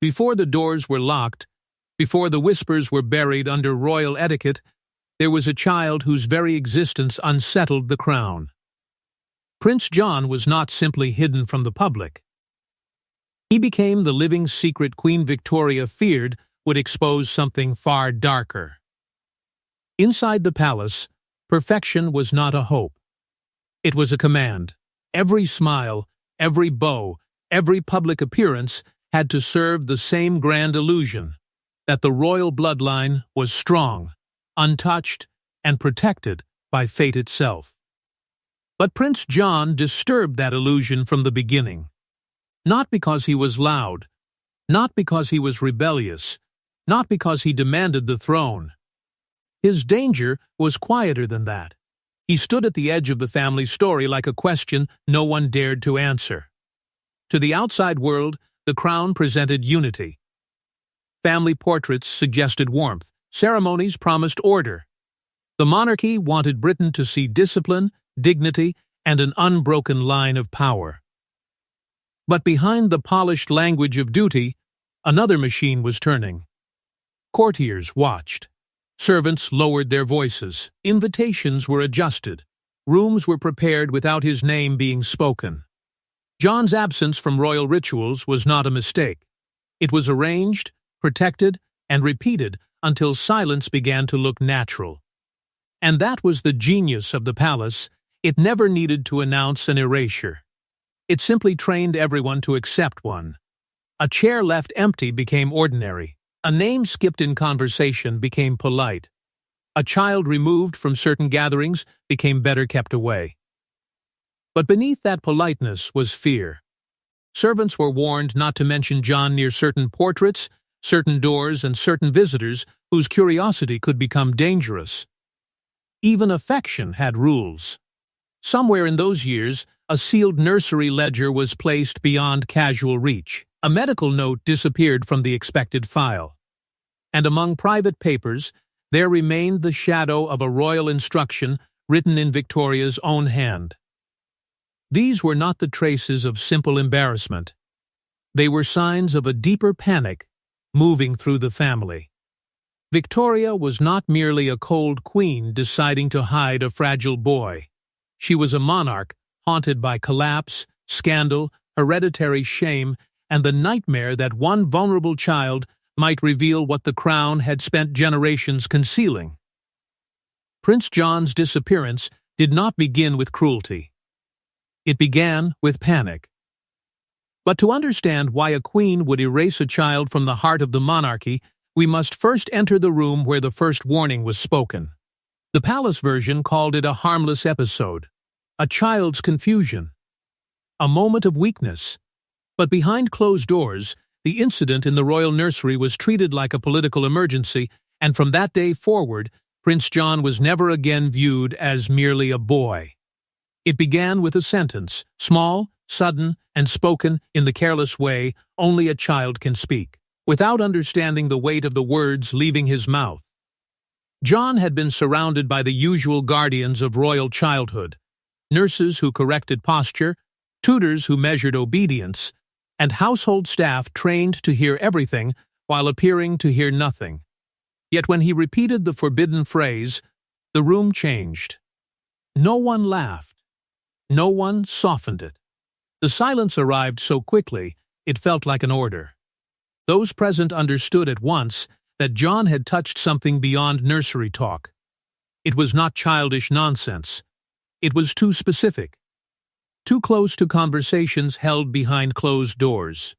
Before the doors were locked, before the whispers were buried under royal etiquette, there was a child whose very existence unsettled the crown. Prince John was not simply hidden from the public. He became the living secret Queen Victoria feared would expose something far darker. Inside the palace, perfection was not a hope. It was a command. Every smile, every bow, every public appearance had to serve the same grand illusion, that the royal bloodline was strong, untouched, and protected by fate itself. But Prince John disturbed that illusion from the beginning. Not because he was loud, not because he was rebellious, not because he demanded the throne. His danger was quieter than that. He stood at the edge of the family story like a question no one dared to answer. To the outside world, the crown presented unity. Family portraits suggested warmth. Ceremonies promised order. The monarchy wanted Britain to see discipline, dignity, and an unbroken line of power. But behind the polished language of duty, another machine was turning. Courtiers watched. Servants lowered their voices. Invitations were adjusted. Rooms were prepared without his name being spoken. John's absence from royal rituals was not a mistake. It was arranged, protected, and repeated until silence began to look natural. And that was the genius of the palace. It never needed to announce an erasure. It simply trained everyone to accept one. A chair left empty became ordinary. A name skipped in conversation became polite. A child removed from certain gatherings became better kept away. But beneath that politeness was fear. Servants were warned not to mention John near certain portraits, certain doors, and certain visitors whose curiosity could become dangerous. Even affection had rules. Somewhere in those years, a sealed nursery ledger was placed beyond casual reach. A medical note disappeared from the expected file. And among private papers, there remained the shadow of a royal instruction written in Victoria's own hand. These were not the traces of simple embarrassment. They were signs of a deeper panic moving through the family. Victoria was not merely a cold queen deciding to hide a fragile boy. She was a monarch haunted by collapse, scandal, hereditary shame, and the nightmare that one vulnerable child might reveal what the crown had spent generations concealing. Prince John's disappearance did not begin with cruelty. It began with panic. But to understand why a queen would erase a child from the heart of the monarchy, we must first enter the room where the first warning was spoken. The palace version called it a harmless episode, a child's confusion, a moment of weakness. But behind closed doors, the incident in the royal nursery was treated like a political emergency, and from that day forward, Prince John was never again viewed as merely a boy. It began with a sentence, small, sudden, and spoken in the careless way only a child can speak, without understanding the weight of the words leaving his mouth. John had been surrounded by the usual guardians of royal childhood, nurses who corrected posture, tutors who measured obedience, and household staff trained to hear everything while appearing to hear nothing. Yet when he repeated the forbidden phrase, the room changed. No one laughed. No one softened it. The silence arrived so quickly, it felt like an order. Those present understood at once that John had touched something beyond nursery talk. It was not childish nonsense. It was too specific, too close to conversations held behind closed doors.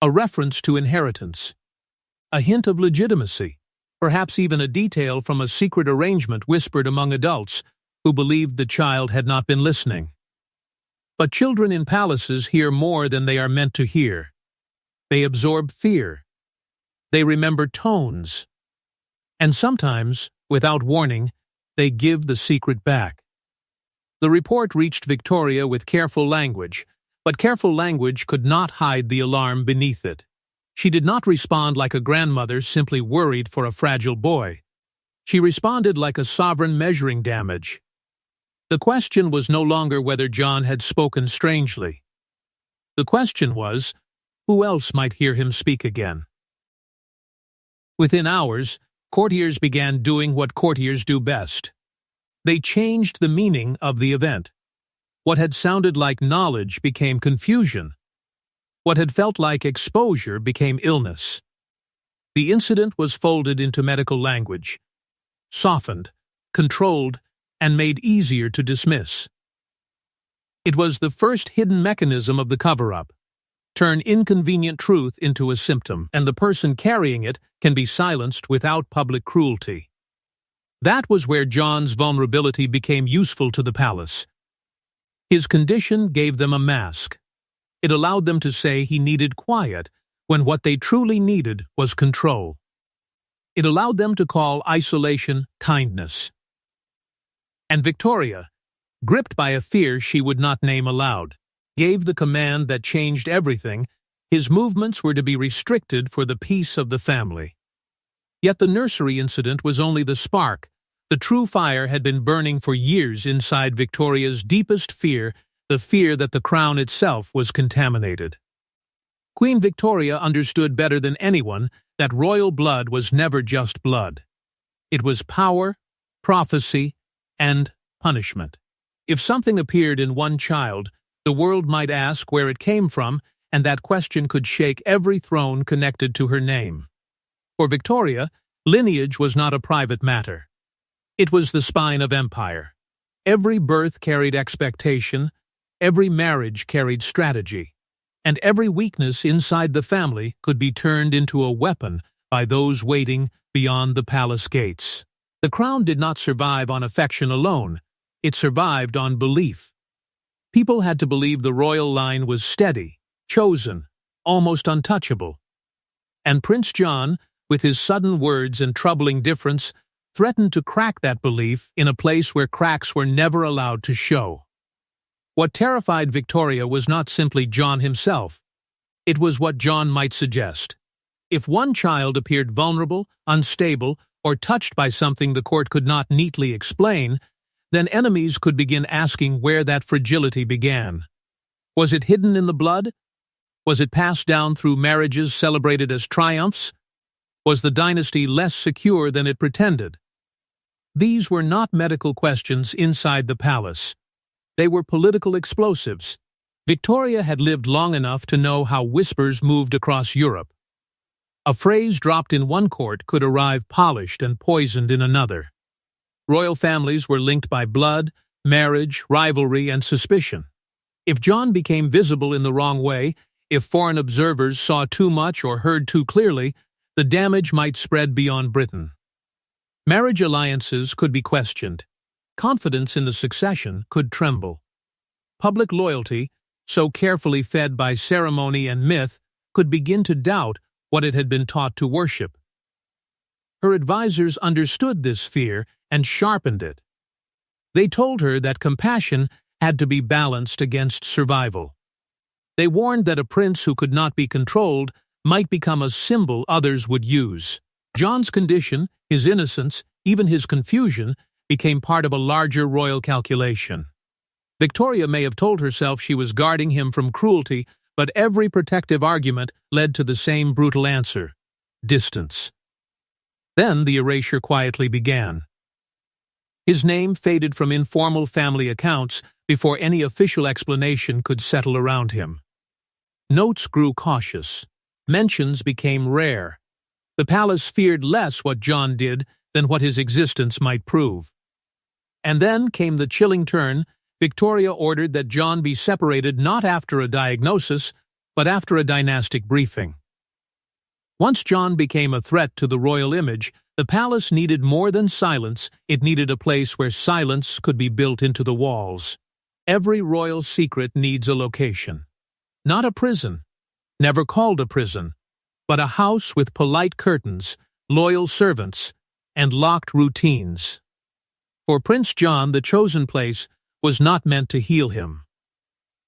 A reference to inheritance, a hint of legitimacy, perhaps even a detail from a secret arrangement whispered among adults who believed the child had not been listening. But children in palaces hear more than they are meant to hear. They absorb fear. They remember tones. And sometimes, without warning, they give the secret back. The report reached Victoria with careful language, but careful language could not hide the alarm beneath it. She did not respond like a grandmother simply worried for a fragile boy. She responded like a sovereign measuring damage. The question was no longer whether John had spoken strangely. The question was, who else might hear him speak again? Within hours, courtiers began doing what courtiers do best. They changed the meaning of the event. What had sounded like knowledge became confusion. What had felt like exposure became illness. The incident was folded into medical language, softened, controlled, and made easier to dismiss. It was the first hidden mechanism of the cover-up. Turn inconvenient truth into a symptom, and the person carrying it can be silenced without public cruelty. That was where John's vulnerability became useful to the palace. His condition gave them a mask. It allowed them to say he needed quiet when what they truly needed was control. It allowed them to call isolation kindness. And Victoria, gripped by a fear she would not name aloud, gave the command that changed everything. His movements were to be restricted for the peace of the family. Yet the nursery incident was only the spark. The true fire had been burning for years inside Victoria's deepest fear, the fear that the crown itself was contaminated. Queen Victoria understood better than anyone that royal blood was never just blood. It was power, prophecy, and punishment. If something appeared in one child, the world might ask where it came from, and that question could shake every throne connected to her name. For Victoria, lineage was not a private matter. It was the spine of empire. Every birth carried expectation, every marriage carried strategy, and every weakness inside the family could be turned into a weapon by those waiting beyond the palace gates. The crown did not survive on affection alone. It survived on belief. People had to believe the royal line was steady, chosen, almost untouchable. And Prince John, with his sudden words and troubling difference, threatened to crack that belief in a place where cracks were never allowed to show. What terrified Victoria was not simply John himself. It was what John might suggest. If one child appeared vulnerable, unstable, or touched by something the court could not neatly explain, then enemies could begin asking where that fragility began. Was it hidden in the blood? Was it passed down through marriages celebrated as triumphs? Was the dynasty less secure than it pretended? These were not medical questions inside the palace. They were political explosives. Victoria had lived long enough to know how whispers moved across Europe. A phrase dropped in one court could arrive polished and poisoned in another. Royal families were linked by blood, marriage, rivalry, and suspicion. If John became visible in the wrong way, if foreign observers saw too much or heard too clearly, the damage might spread beyond Britain. Marriage alliances could be questioned. Confidence in the succession could tremble. Public loyalty, so carefully fed by ceremony and myth, could begin to doubt what it had been taught to worship. Her advisors understood this fear and sharpened it. They told her that compassion had to be balanced against survival. They warned that a prince who could not be controlled might become a symbol others would use. John's condition, his innocence, even his confusion, became part of a larger royal calculation. Victoria may have told herself she was guarding him from cruelty, but every protective argument led to the same brutal answer: distance. Then the erasure quietly began. His name faded from informal family accounts before any official explanation could settle around him. Notes grew cautious. Mentions became rare. The palace feared less what John did than what his existence might prove. And then came the chilling turn. Victoria ordered that John be separated not after a diagnosis, but after a dynastic briefing. Once John became a threat to the royal image, the palace needed more than silence. It needed a place where silence could be built into the walls. Every royal secret needs a location. Not a prison, never called a prison, but a house with polite curtains, loyal servants, and locked routines. For Prince John, the chosen place was not meant to heal him.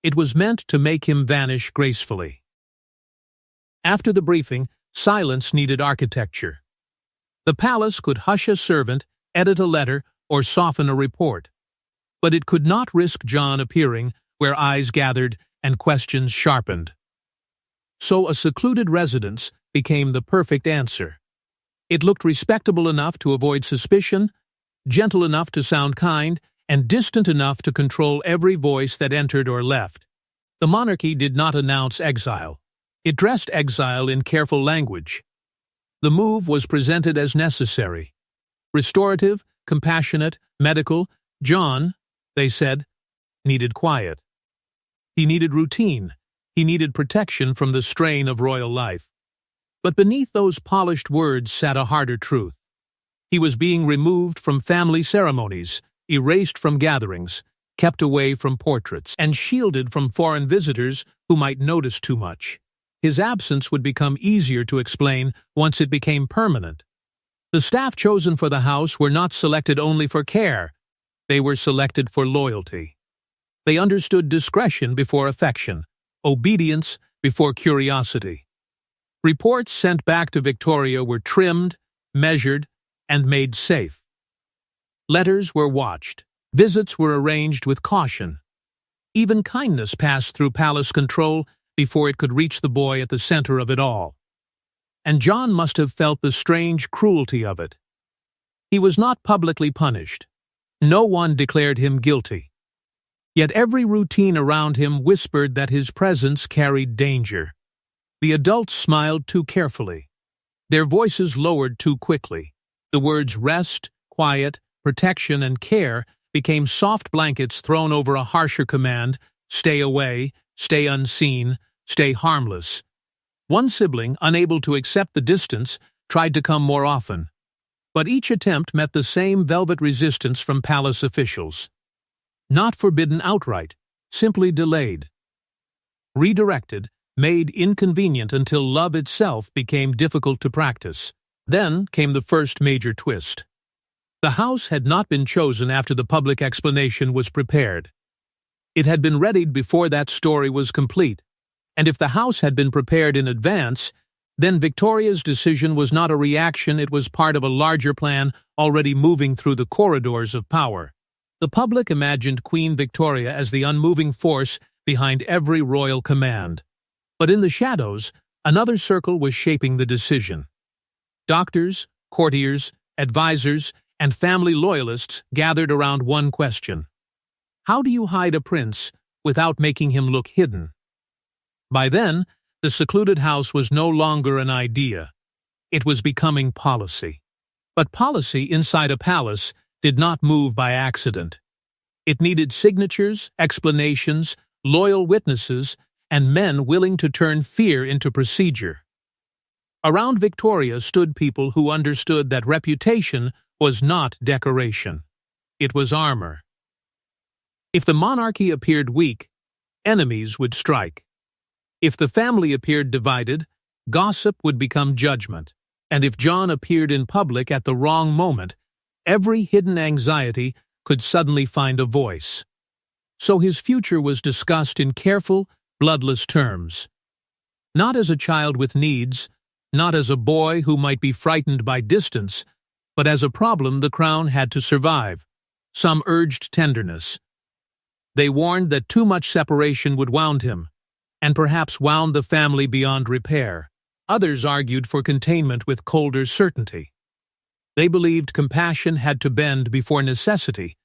It was meant to make him vanish gracefully. After the briefing, silence needed architecture. The palace could hush a servant, edit a letter, or soften a report. But it could not risk John appearing where eyes gathered and questions sharpened. So a secluded residence became the perfect answer. It looked respectable enough to avoid suspicion, gentle enough to sound kind, and distant enough to control every voice that entered or left. The monarchy did not announce exile. It dressed exile in careful language. The move was presented as necessary. Restorative, compassionate, medical, John, they said, needed quiet. He needed routine. He needed protection from the strain of royal life. But beneath those polished words sat a harder truth. He was being removed from family ceremonies, erased from gatherings, kept away from portraits, and shielded from foreign visitors who might notice too much. His absence would become easier to explain once it became permanent. The staff chosen for the house were not selected only for care. They were selected for loyalty. They understood discretion before affection, obedience before curiosity. Reports sent back to Victoria were trimmed, measured, and made safe. Letters were watched. Visits were arranged with caution. Even kindness passed through palace control before it could reach the boy at the center of it all. And John must have felt the strange cruelty of it. He was not publicly punished. No one declared him guilty. Yet every routine around him whispered that his presence carried danger. The adults smiled too carefully. Their voices lowered too quickly. The words rest, quiet, protection, and care became soft blankets thrown over a harsher command: stay away, stay unseen, stay harmless. One sibling, unable to accept the distance, tried to come more often. But each attempt met the same velvet resistance from palace officials. Not forbidden outright, simply delayed. Redirected, made inconvenient until love itself became difficult to practice. Then came the first major twist. The house had not been chosen after the public explanation was prepared. It had been readied before that story was complete, and if the house had been prepared in advance, then Victoria's decision was not a reaction, it was part of a larger plan already moving through the corridors of power. The public imagined Queen Victoria as the unmoving force behind every royal command. But in the shadows, another circle was shaping the decision. Doctors, courtiers, advisors, and family loyalists gathered around one question: how do you hide a prince without making him look hidden? By then, the secluded house was no longer an idea. It was becoming policy. But policy inside a palace did not move by accident. It needed signatures, explanations, loyal witnesses, and men willing to turn fear into procedure. Around Victoria stood people who understood that reputation was not decoration. It was armor. If the monarchy appeared weak, enemies would strike. If the family appeared divided, gossip would become judgment. And if John appeared in public at the wrong moment, every hidden anxiety could suddenly find a voice. So his future was discussed in careful, bloodless terms. Not as a child with needs, not as a boy who might be frightened by distance, but as a problem the crown had to survive. Some urged tenderness. They warned that too much separation would wound him, and perhaps wound the family beyond repair. Others argued for containment with colder certainty. They believed compassion had to bend before necessity,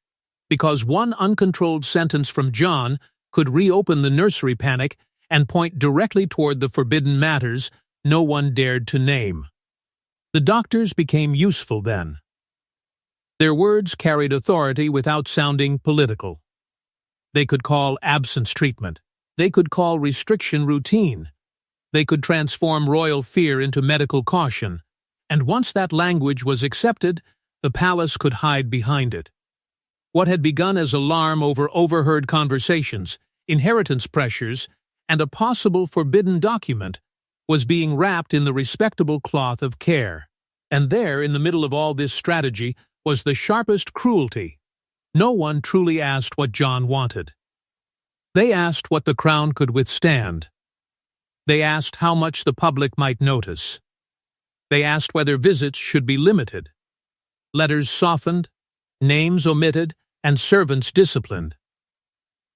because one uncontrolled sentence from John could reopen the nursery panic and point directly toward the forbidden matters no one dared to name. The doctors became useful then. Their words carried authority without sounding political. They could call absence treatment. They could call restriction routine. They could transform royal fear into medical caution. And once that language was accepted, the palace could hide behind it. What had begun as alarm over overheard conversations, inheritance pressures, and a possible forbidden document was being wrapped in the respectable cloth of care. And there, in the middle of all this strategy, was the sharpest cruelty. No one truly asked what John wanted. They asked what the crown could withstand. They asked how much the public might notice. They asked whether visits should be limited, letters softened, names omitted, and servants disciplined.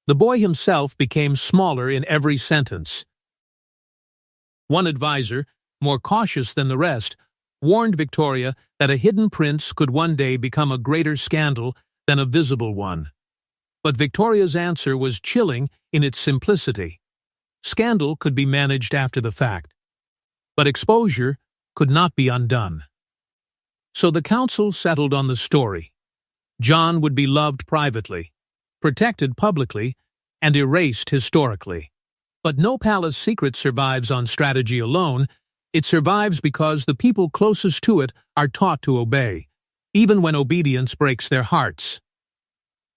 The boy himself became smaller in every sentence. One advisor, more cautious than the rest, warned Victoria that a hidden prince could one day become a greater scandal than a visible one. But Victoria's answer was chilling in its simplicity. Scandal could be managed after the fact, but exposure could not be undone. So the council settled on the story. John would be loved privately, protected publicly, and erased historically. But no palace secret survives on strategy alone. It survives because the people closest to it are taught to obey, even when obedience breaks their hearts.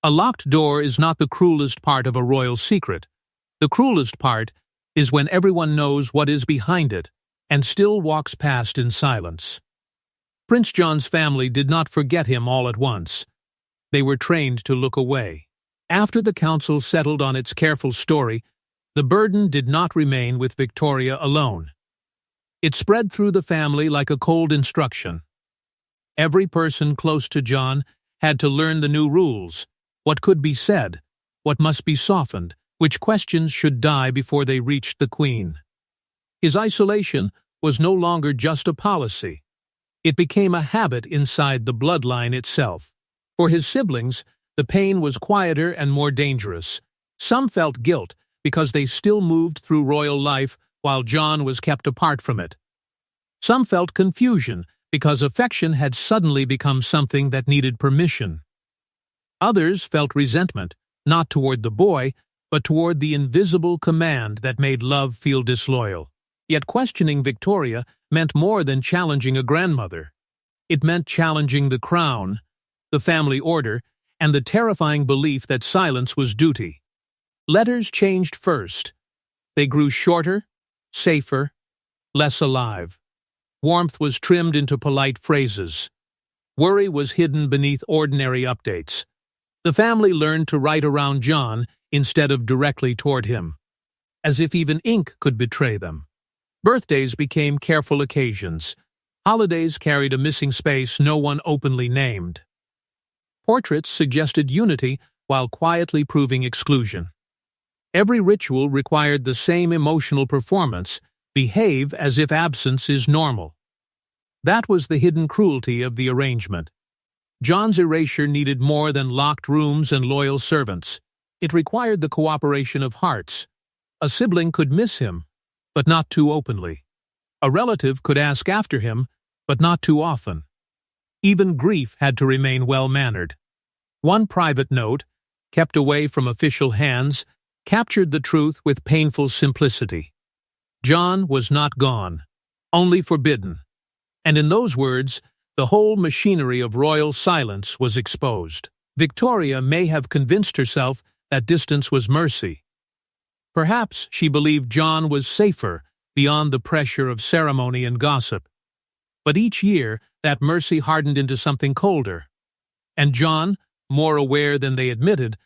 A locked door is not the cruelest part of a royal secret. The cruelest part is when everyone knows what is behind it and still walks past in silence. Prince John's family did not forget him all at once. They were trained to look away. After the council settled on its careful story, the burden did not remain with Victoria alone. It spread through the family like a cold instruction. Every person close to John had to learn the new rules: what could be said, what must be softened, which questions should die before they reached the Queen. His isolation was no longer just a policy. It became a habit inside the bloodline itself. For his siblings, the pain was quieter and more dangerous. Some felt guilt because they still moved through royal life while John was kept apart from it. Some felt confusion because affection had suddenly become something that needed permission. Others felt resentment, not toward the boy, but toward the invisible command that made love feel disloyal. Yet questioning Victoria meant more than challenging a grandmother. It meant challenging the crown, the family order, and the terrifying belief that silence was duty. Letters changed first. They grew shorter, safer, less alive. Warmth was trimmed into polite phrases. Worry was hidden beneath ordinary updates. The family learned to write around John instead of directly toward him, as if even ink could betray them. Birthdays became careful occasions. Holidays carried a missing space no one openly named. Portraits suggested unity while quietly proving exclusion. Every ritual required the same emotional performance: behave as if absence is normal. That was the hidden cruelty of the arrangement. John's erasure needed more than locked rooms and loyal servants. It required the cooperation of hearts. A sibling could miss him, but not too openly. A relative could ask after him, but not too often. Even grief had to remain well-mannered. One private note, kept away from official hands, captured the truth with painful simplicity. John was not gone, only forbidden. And in those words, the whole machinery of royal silence was exposed. Victoria may have convinced herself that distance was mercy. Perhaps she believed John was safer beyond the pressure of ceremony and gossip. But each year, that mercy hardened into something colder. And John, more aware than they admitted,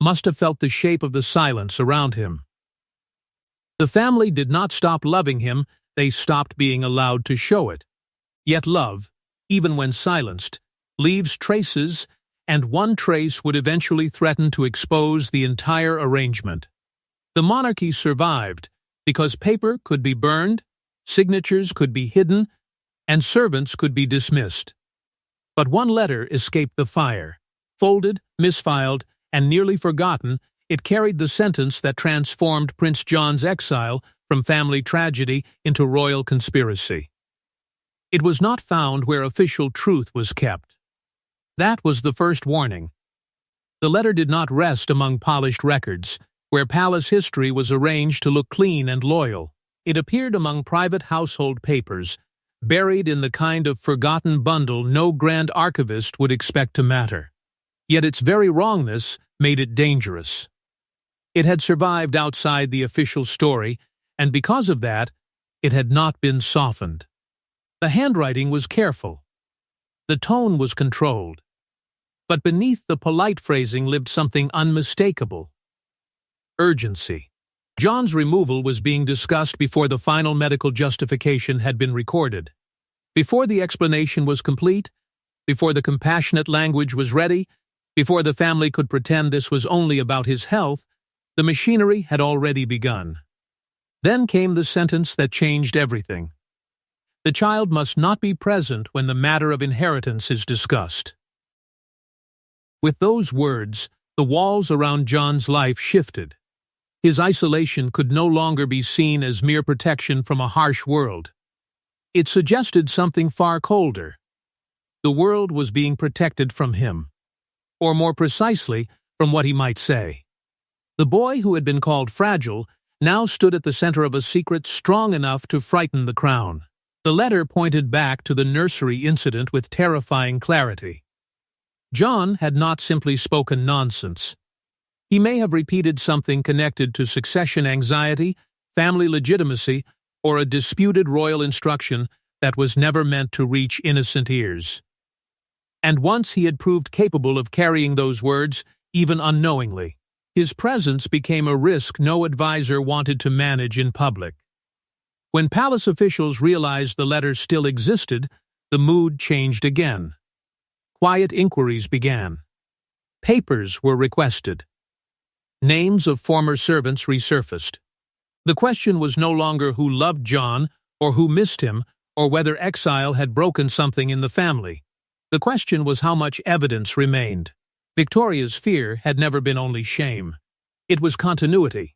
must have felt the shape of the silence around him. The family did not stop loving him, they stopped being allowed to show it. Yet love, even when silenced, leaves traces, and one trace would eventually threaten to expose the entire arrangement. The monarchy survived because paper could be burned, signatures could be hidden, and servants could be dismissed. But one letter escaped the fire. Folded, misfiled, and nearly forgotten, it carried the sentence that transformed Prince John's exile from family tragedy into royal conspiracy. It was not found where official truth was kept. That was the first warning. The letter did not rest among polished records, where palace history was arranged to look clean and loyal. It appeared among private household papers, buried in the kind of forgotten bundle no grand archivist would expect to matter. Yet its very wrongness made it dangerous. It had survived outside the official story, and because of that, it had not been softened. The handwriting was careful. The tone was controlled. But beneath the polite phrasing lived something unmistakable: urgency. John's removal was being discussed before the final medical justification had been recorded. Before the explanation was complete, before the compassionate language was ready, before the family could pretend this was only about his health, the machinery had already begun. Then came the sentence that changed everything. The child must not be present when the matter of inheritance is discussed. With those words, the walls around John's life shifted. His isolation could no longer be seen as mere protection from a harsh world. It suggested something far colder. The world was being protected from him, or more precisely, from what he might say. The boy who had been called fragile now stood at the center of a secret strong enough to frighten the crown. The letter pointed back to the nursery incident with terrifying clarity. John had not simply spoken nonsense. He may have repeated something connected to succession anxiety, family legitimacy, or a disputed royal instruction that was never meant to reach innocent ears. And once he had proved capable of carrying those words, even unknowingly, his presence became a risk no advisor wanted to manage in public. When palace officials realized the letter still existed, the mood changed again. Quiet inquiries began. Papers were requested. Names of former servants resurfaced. The question was no longer who loved John, or who missed him, or whether exile had broken something in the family. The question was how much evidence remained. Victoria's fear had never been only shame. It was continuity.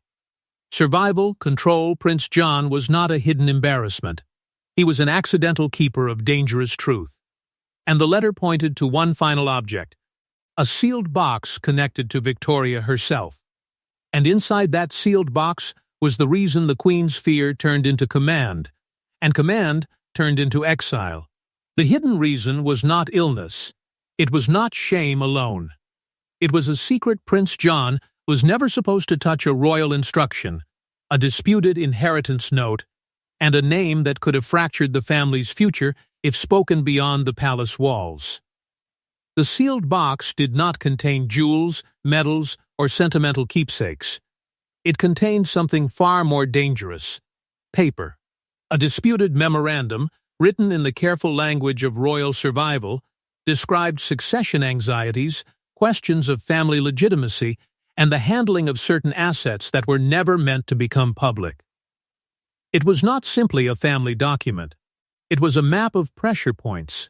Survival, control, Prince John was not a hidden embarrassment. He was an accidental keeper of dangerous truth. And the letter pointed to one final object, a sealed box connected to Victoria herself. And inside that sealed box was the reason the Queen's fear turned into command, and command turned into exile. The hidden reason was not illness. It was not shame alone. It was a secret Prince John was never supposed to touch a royal instruction, a disputed inheritance note, and a name that could have fractured the family's future if spoken beyond the palace walls. The sealed box did not contain jewels, medals, or sentimental keepsakes. It contained something far more dangerous: paper. A disputed memorandum, written in the careful language of royal survival, described succession anxieties, questions of family legitimacy, and the handling of certain assets that were never meant to become public. It was not simply a family document. It was a map of pressure points,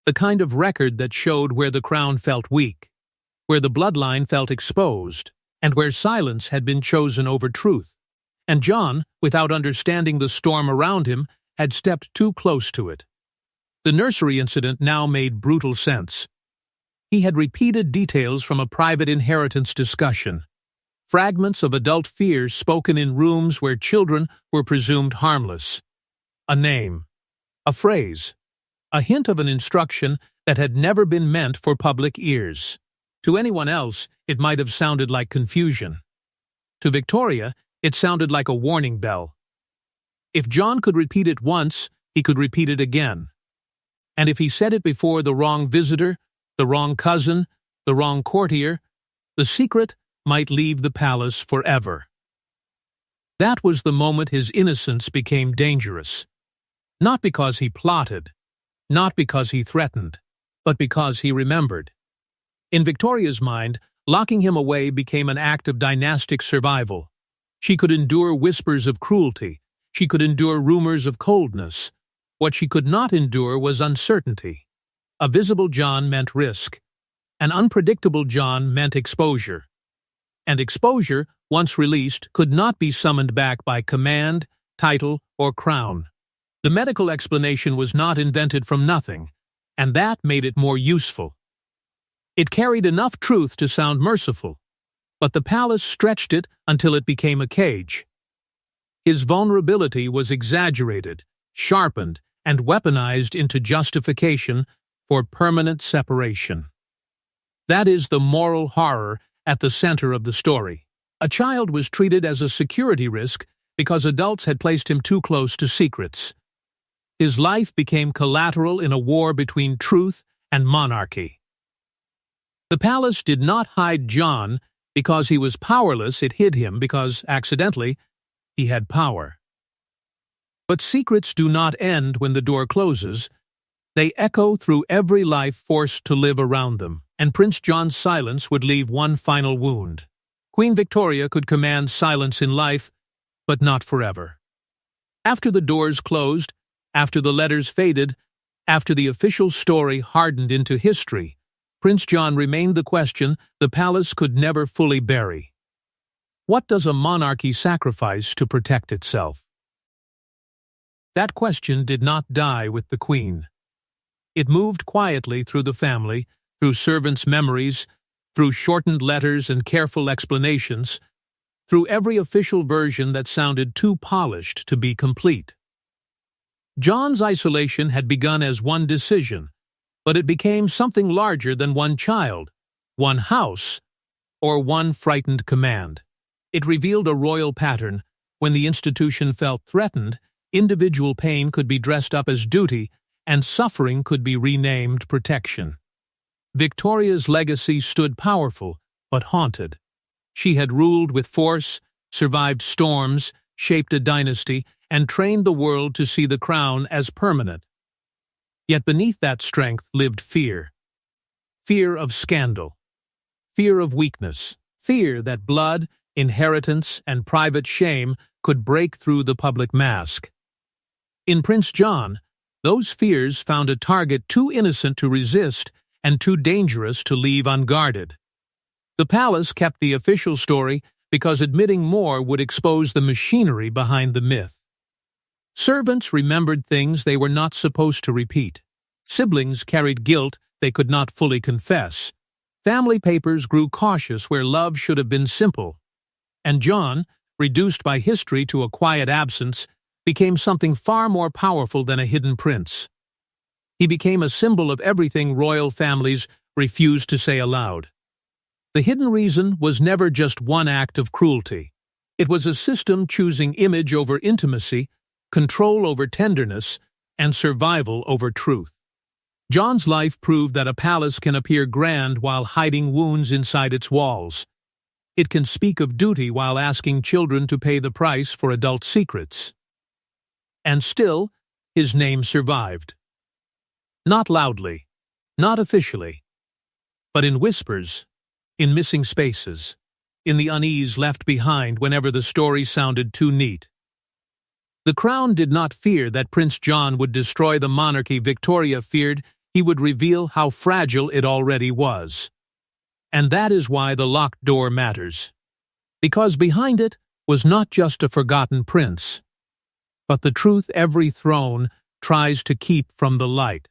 the kind of record that showed where the crown felt weak, where the bloodline felt exposed, and where silence had been chosen over truth. And John, without understanding the storm around him, had stepped too close to it. The nursery incident now made brutal sense. He had repeated details from a private inheritance discussion, fragments of adult fears spoken in rooms where children were presumed harmless. A name, a phrase, a hint of an instruction that had never been meant for public ears. To anyone else, it might have sounded like confusion. To Victoria, it sounded like a warning bell. If John could repeat it once, he could repeat it again. And if he said it before the wrong visitor, the wrong cousin, the wrong courtier, the secret might leave the palace forever. That was the moment his innocence became dangerous. Not because he plotted, not because he threatened, but because he remembered. In Victoria's mind, locking him away became an act of dynastic survival. She could endure whispers of cruelty. She could endure rumors of coldness. What she could not endure was uncertainty. A visible John meant risk. An unpredictable John meant exposure. And exposure, once released, could not be summoned back by command, title, or crown. The medical explanation was not invented from nothing, and that made it more useful. It carried enough truth to sound merciful, but the palace stretched it until it became a cage. His vulnerability was exaggerated, sharpened, and weaponized into justification for permanent separation. That is the moral horror at the center of the story. A child was treated as a security risk because adults had placed him too close to secrets. His life became collateral in a war between truth and monarchy. The palace did not hide John because he was powerless. It hid him because, accidentally, he had power. But secrets do not end when the door closes. They echo through every life forced to live around them, and Prince John's silence would leave one final wound. Queen Victoria could command silence in life, but not forever. After the doors closed, after the letters faded, after the official story hardened into history, Prince John remained the question the palace could never fully bury. What does a monarchy sacrifice to protect itself? That question did not die with the Queen. It moved quietly through the family, through servants' memories, through shortened letters and careful explanations, through every official version that sounded too polished to be complete. John's isolation had begun as one decision, but it became something larger than one child, one house, or one frightened command. It revealed a royal pattern. When the institution felt threatened, individual pain could be dressed up as duty, and suffering could be renamed protection. Victoria's legacy stood powerful, but haunted. She had ruled with force, survived storms, shaped a dynasty, and trained the world to see the crown as permanent. Yet beneath that strength lived fear. Fear of scandal. Fear of weakness. Fear that blood, inheritance, and private shame could break through the public mask. In Prince John, those fears found a target too innocent to resist and too dangerous to leave unguarded. The palace kept the official story because admitting more would expose the machinery behind the myth. Servants remembered things they were not supposed to repeat. Siblings carried guilt they could not fully confess. Family papers grew cautious where love should have been simple. And John, reduced by history to a quiet absence, became something far more powerful than a hidden prince. He became a symbol of everything royal families refused to say aloud. The hidden reason was never just one act of cruelty. It was a system choosing image over intimacy, control over tenderness, and survival over truth. John's life proved that a palace can appear grand while hiding wounds inside its walls. It can speak of duty while asking children to pay the price for adult secrets. And still, his name survived. Not loudly, not officially, but in whispers, in missing spaces, in the unease left behind whenever the story sounded too neat. The crown did not fear that Prince John would destroy the monarchy. Victoria feared he would reveal how fragile it already was. And that is why the locked door matters. Because behind it was not just a forgotten prince, but the truth every throne tries to keep from the light.